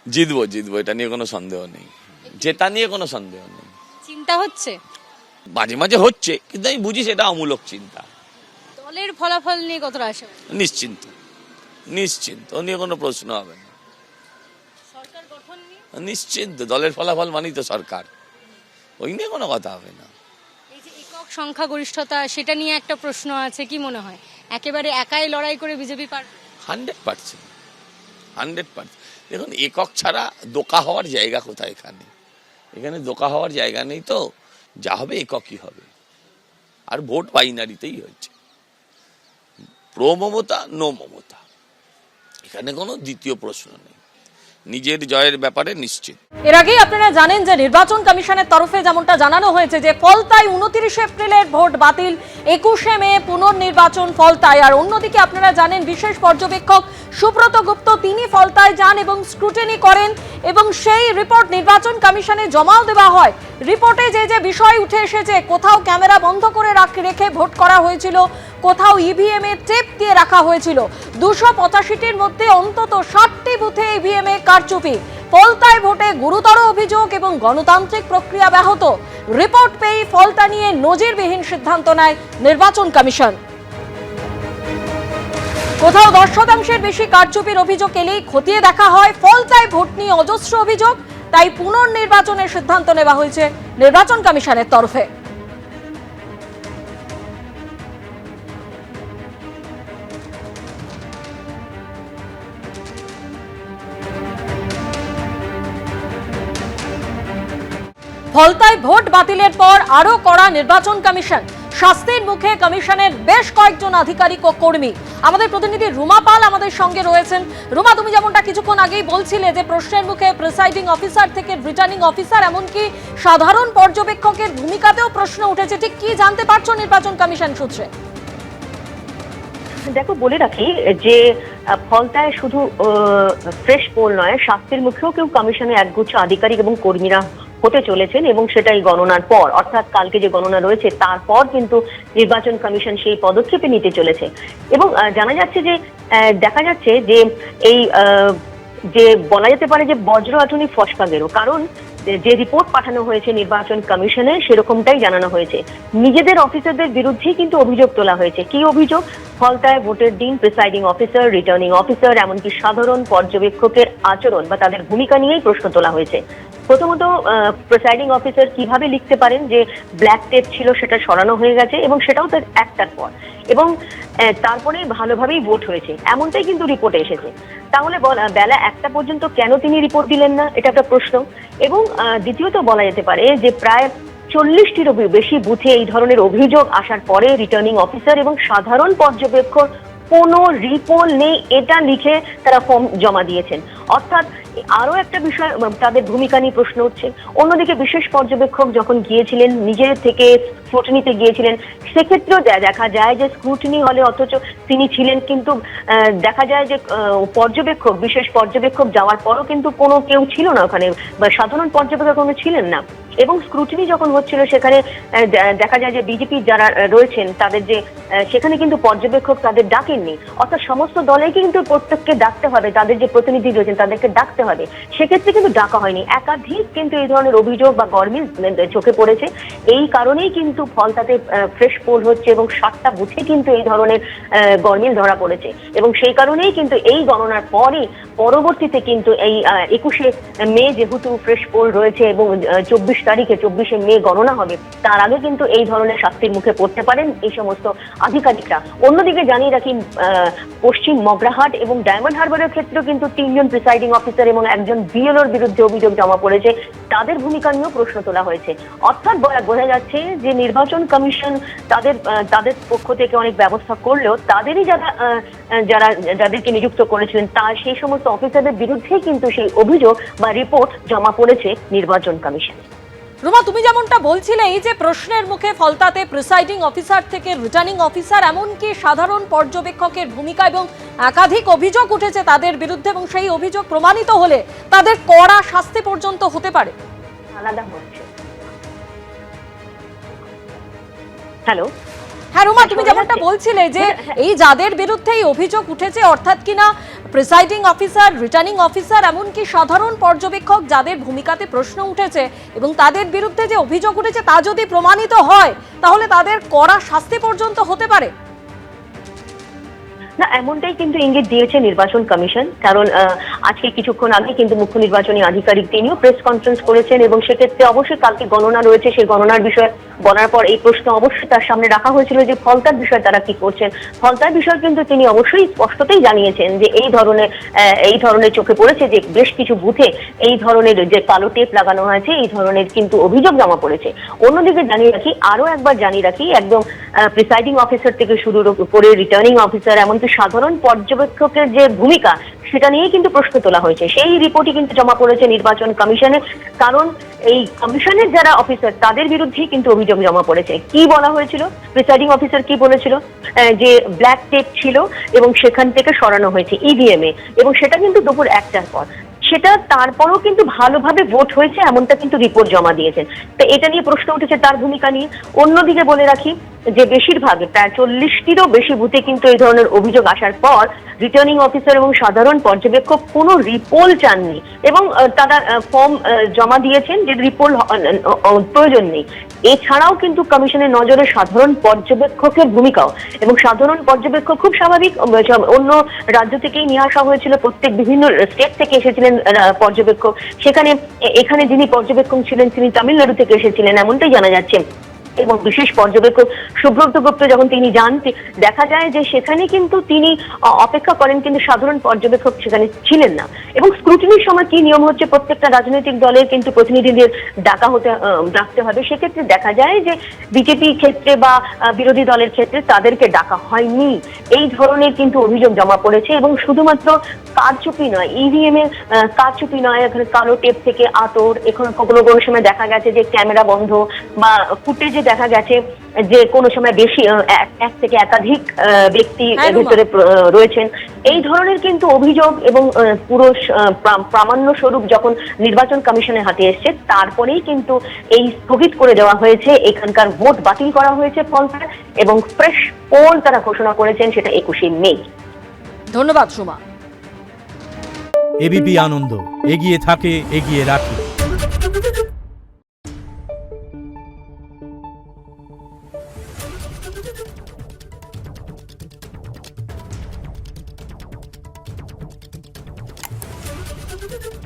জিতবো জিতবো, এটা নিয়ে কোনো সন্দেহ নেই, জেতা নিয়ে কোনো সন্দেহ নেই। চিন্তা হচ্ছে মাঝে মাঝে হচ্ছে, কিন্তু আমি বুঝি সেটা অমূলক চিন্তা। দলের ফলাফল নিয়ে কতটা আশা? নিশ্চিন্ত নিশ্চিন্ত, ও নিয়ে কোনো প্রশ্ন হবে না। সরকার গঠন নিয়ে নিশ্চিন্ত, দলের ফলাফল মানেই তো সরকার, ওই নিয়ে কোনো কথা হবে না। এই যে একক সংখ্যাগরিষ্ঠতা, সেটা নিয়ে একটা প্রশ্ন আছে, কি মনে হয় একেবারে একাই লড়াই করে বিজেপি পারবে? 100%, 100%। দেখুন, একক ছাড়া দোকা হওয়ার জায়গা কোথায়? এখানে দোকা হওয়ার জায়গা নেই তো, যা হবে এককই হবে। আর ভোট বাইনারিতেই হয়েছে, প্রো মমতা, নো মমতা, এখানে কোনো দ্বিতীয় প্রশ্ন নেই। নিজের জয়ের ব্যাপারে নিশ্চিত। এর আগেই আপনারা জানেন যে নির্বাচন কমিশনের তরফে যেমনটা জানানো হয়েছে যে ফলতায় 29 এপ্রিলের ভোট বাতিল, 21 মে পুনর্নির্বাচন ফলতায়। আর অন্যদিকে আপনারা জানেন বিশেষ পর্যবেক্ষক সুব্রত গুপ্ত তিনি ফলতায় যান এবং স্ক্রুটিনি করেন এবং সেই রিপোর্ট নির্বাচন কমিশনে জমাও দেওয়া হয়। রিপোর্টে যে যে বিষয় উঠে এসেছে, কোথাও ক্যামেরা বন্ধ করে রেখে ভোট করা হয়েছিল, কোথাও ইভিএম এ টেপ দিয়ে রাখা হয়েছিল, 285টির মধ্যে অন্তত 60টি বুথে ইভিএম এ কারচুপি, ফলতায় ভোটে গুরুতর অভিযোগ এবং গণতান্ত্রিক প্রক্রিয়া ব্যাহত। রিপোর্ট পেয়ে ফলতা নিয়ে নজিরবিহীন সিদ্ধান্ত নেয় নির্বাচন কমিশন। কোথাও 10% বেশি কারচুপির অভিযোগ এলেই খতিয়ে দেখা হয়। ফলতায় ভোট নিয়ে অজস্র অভিযোগ, তাই পুনর্নির্বাচনের সিদ্ধান্ত নেওয়া হয়েছে নির্বাচন কমিশনের তরফে। ফলতায় ভোট বাতিলের পর আরো কড়া নির্বাচন কমিশন, শাস্তির মুখে কমিশনের বেশ কয়েকজন আধিকারিক ও কর্মী। আমাদের প্রতিনিধি রুমা পাল আমাদের সঙ্গে রয়েছেন। রুমা, তুমি যেমনটা কিছুক্ষণ আগেই বলছিলে যে প্রশ্নের মুখে প্রিসাইডিং অফিসার থেকে রিটার্নিং অফিসার, এমনকি সাধারণ পর্যবেক্ষকের ভূমিকাতেও প্রশ্ন উঠেছে, ঠিক কি জানতে পারছো নির্বাচন কমিশন সূত্রে? দেখো, বলে রাখি যে ফলতায় শুধু ফ্রেশ পোল নয়, শাস্তির মুখেও কেউ কমিশনে একগুচ্ছ আধিকারিক এবং কর্মীরা হতে চলেছেন এবং সেটাই গণনার পর, অর্থাৎ কালকে যে গণনা রয়েছে তারপর কিন্তু নির্বাচন কমিশন সেই পদক্ষেপে নিতে চলেছে। এবং জানা যাচ্ছে যে দেখা যাচ্ছে যে এই যে বলা যেতে পারে যে বজ্র আটুনি ফসকা গেরো, কারণ যে রিপোর্ট পাঠানো হয়েছে নির্বাচন কমিশনে সেরকমটাই জানানো হয়েছে। নিজেদের অফিসারদের বিরুদ্ধেই কিন্তু অভিযোগ তোলা হয়েছে। কি অভিযোগ? ফলতায় ভোটের দিন প্রিসাইডিং অফিসার, রিটার্নিং অফিসার, এমনকি সাধারণ পর্যবেক্ষকের আচরণ বা তাদের ভূমিকা নিয়েই প্রশ্ন তোলা হয়েছে। প্রথমত, প্রিসাইডিং অফিসার কিভাবে লিখতে পারেন যে ব্ল্যাক টেপ ছিল সেটা সরানো হয়ে গেছে এবং সেটাও তার একটার পর, এবং তারপরে ভালোভাবেই ভোট হয়েছে, এমনটাই কিন্তু রিপোর্টে এসেছে। তাহলে বেলা 1টা পর্যন্ত কেন তিনি রিপোর্ট দিলেন না, এটা একটা প্রশ্ন। এবং দ্বিতীয়ত বলা যেতে পারে যে প্রায় 40টিরও বেশি বুথে এই ধরনের অভিযোগ আসার পরে রিটার্নিং অফিসার এবং সাধারণ পর্যবেক্ষক কোনো রিপোর্ট নেই এটা লিখে তারা ফর্ম জমা দিয়েছেন। অর্থাৎ আরো একটা বিষয়, তাদের ভূমিকা নিয়ে প্রশ্ন উঠছে। অন্যদিকে বিশেষ পর্যবেক্ষক যখন গিয়েছিলেন, নিজের থেকে স্ক্রুটিনিতে গিয়েছিলেন, সেক্ষেত্রেও দেখা যায় যে স্ক্রুটিনি হলে অথচ তিনি ছিলেন, কিন্তু দেখা যায় যে পর্যবেক্ষক, বিশেষ পর্যবেক্ষক যাওয়ার পরও কিন্তু কোনো কেউ ছিল না ওখানে, বা সাধারণ পর্যবেক্ষক কোনো ছিলেন না। এবং স্ক্রুটিনি যখন হচ্ছিল সেখানে দেখা যায় যে বিজেপি যারা রয়েছেন তাদের যে সেখানে কিন্তু পর্যবেক্ষক তাদের ডাকেননি। অর্থাৎ সমস্ত দলেই কিন্তু প্রত্যেককে ডাকতে হবে, তাদের যে প্রতিনিধি রয়েছেন তাদেরকে ডাকতে হবে, সেক্ষেত্রে কিন্তু ডাকা হয়নি। একাধিক কিন্তু এই ধরনের অভিযোগ বা গরমিল চোখে পড়েছে। এই কারণেই কিন্তু ফলতাতে ফ্রেশ পোল হচ্ছে এবং 7টা বুথে কিন্তু এই ধরনের গরমিল ধরা পড়েছে। এবং সেই কারণেই কিন্তু এই গণনার পরই পরবর্তীতে কিন্তু এই 21শে মে যেহেতু ফ্রেশ পোল রয়েছে এবং 24শে মে গণনা হবে, তার আগে কিন্তু এই ধরনের শাস্তির মুখে পড়তে পারেন এই সমস্ত আধিকারিকরা। অন্যদিকে জানিয়ে রাখি, পশ্চিম মগরাহাট এবং ডায়মন্ড হারবারের ক্ষেত্রেও কিন্তু 3জন প্রিসাইডিং অফিসার এবং একজন বিএলওর বিরুদ্ধে অভিযোগ জমা পড়েছে, তাদের ভূমিকা নিয়েও প্রশ্ন তোলা হয়েছে। অর্থাৎ বোঝা যাচ্ছে যে নির্বাচন কমিশন তাদের পক্ষ থেকে অনেক ব্যবস্থা করলেও তাদেরই যাদেরকে নিযুক্ত করেছিলেন সেই সমস্ত অফিসারদের বিরুদ্ধেই কিন্তু সেই অভিযোগ বা রিপোর্ট জমা পড়েছে নির্বাচন কমিশনে। রুমা, তুমি যেমনটা বলছিলে এই যে প্রশ্নের মুখে ফলতাতে প্রিসাইডিং অফিসার থেকে রিটার্নিং অফিসার, এমনকি সাধারণ পর্যবেক্ষকের ভূমিকা এবং একাধিক অভিযোগ উঠেছে তাদের বিরুদ্ধে, এবং সেই অভিযোগ প্রমাণিত হলে তাদের কড়া শাস্তি পর্যন্ত হতে পারে। আলাদা হচ্ছে। হ্যালো, হ্যাঁ রুমা, তুমি যেমনটা বলছিলে যে এই যাদের বিরুদ্ধে এই অভিযোগ উঠেছে, অর্থাৎ কিনা প্রিসাইডিং অফিসার, রিটার্নিং অফিসার, এমনকি সাধারণ পর্যবেক্ষক যাদের ভূমিকাতে প্রশ্ন উঠেছে এবং তাদের বিরুদ্ধে যে অভিযোগ উঠেছে তা যদি প্রমাণিত হয় তাহলে তাদের কড়া শাস্তি পর্যন্ত হতে পারে। না, এমনটাই কিন্তু ইঙ্গিত দিয়েছে নির্বাচন কমিশন। কারণ আজকে কিছুক্ষণ আগে কিন্তু মুখ্য নির্বাচনী আধিকারিক তিনিও প্রেস কনফারেন্স করেছেন এবং সেক্ষেত্রে অবশ্যই কালকে গণনা রয়েছে, সেই গণনার বিষয়ে বলার পর এই প্রশ্ন অবশ্যই তার সামনে রাখা হয়েছিল যে ফলতার বিষয়ে তারা কি করছেন। ফলতার বিষয় কিন্তু তিনি অবশ্যই স্পষ্টতই জানিয়েছেন যে এই ধরনের চোখে পড়েছে যে বেশ কিছু বুথে এই ধরনের যে কালো টেপ লাগানো হয়েছে, এই ধরনের কিন্তু অভিযোগ জমা পড়েছে। অন্যদিকে জানিয়ে রাখি, আরো একবার জানিয়ে রাখি, একদম প্রিসাইডিং অফিসার থেকে শুরু করে রিটার্নিং অফিসার, এমনকি সাধারণ পর্যবেক্ষকের যে ভূমিকা সেটা নিয়ে কিন্তু প্রশ্ন তোলা হয়েছে। সেই রিপোর্টই কিন্তু জমা পড়েছে নির্বাচন কমিশনে। কারণ এই কমিশনের যারা অফিসার তাদের বিরুদ্ধেই কিন্তু অভিযোগ জমা পড়েছে। কি বলা হয়েছিল, প্রিসাইডিং অফিসার কি বলেছিল, যে ব্ল্যাক টেপ ছিল এবং সেখান থেকে সরানো হয়েছে ইভিএম এ, এবং সেটা কিন্তু দুপুর 1টার পর। সেটা তারপরও কিন্তু ভালোভাবে ভোট হয়েছে এমনটা কিন্তু রিপোর্ট জমা দিয়েছেন। তো এটা নিয়ে প্রশ্ন উঠেছে তার ভূমিকা নিয়ে। অন্যদিকে বলে রাখি যে বেশিরভাগ প্রায় 40টিরও বেশি বুথে কিন্তু এই ধরনের অভিযোগ আসার পর রিটার্নিং অফিসার এবং সাধারণ পর্যবেক্ষক কোনো রিপোল চাননি এবং তারা ফর্ম জমা দিয়েছেন যে রিপোল প্রয়োজন নেই। এছাড়াও কিন্তু কমিশনের নজরে সাধারণ পর্যবেক্ষকের ভূমিকাও, এবং সাধারণ পর্যবেক্ষক খুব স্বাভাবিক, অন্য রাজ্য থেকেই নিয়ে আসা হয়েছিল, প্রত্যেক বিভিন্ন স্টেট থেকে এসেছিলেন পর্যবেক্ষক। এখানে যিনি পর্যবেক্ষক ছিলেন তিনি তামিলনাড়ু থেকে এসেছিলেন এমনটাই জানা যাচ্ছে। এবং বিশেষ পর্যবেক্ষক সুব্রত গুপ্ত যখন তিনি যান, দেখা যায় যে সেখানে কিন্তু তিনি অপেক্ষা করেন, কিন্তু সাধারণ পর্যবেক্ষক সেখানে ছিলেন না। এবং স্ক্রুটিনির সময় কি নিয়ম হচ্ছে, প্রত্যেকটা রাজনৈতিক দলের কিন্তু প্রতিনিধিদের ডাকতে হবে। সেক্ষেত্রে দেখা যায় যে বিজেপি ক্ষেত্রে বা বিরোধী দলের ক্ষেত্রে তাদেরকে ডাকা হয়নি। এই ধরনের কিন্তু অভিযোগ জমা পড়েছে। এবং শুধুমাত্র কারচুপি নয়, ইভিএম এর কারচুপি নয়, এখানে কালো টেপ থেকে আতর, এখন কোনো সময় দেখা গেছে যে ক্যামেরা বন্ধ বা ফুটেজে দেখা গেছে যে কোনো সময় বেশি এক থেকে একাধিক ব্যক্তি ভিতরে রয়েছেন। এই ধরনের কিন্তু অভিযোগ এবং পুরো প্রামাণ্য স্বরূপ যখন নির্বাচন কমিশনের হাতে এসছে, তারপরেই কিন্তু এই স্থগিত করে দেওয়া হয়েছে, এখানকার ভোট বাতিল করা হয়েছে ফলতার, এবং ফ্রেশ পোল তারা ঘোষণা করেছেন সেটা 21শে মে। ধন্যবাদ সুমা। এবিপি আনন্দ, এগিয়ে থাকে, এগিয়ে রাখে। Thank you.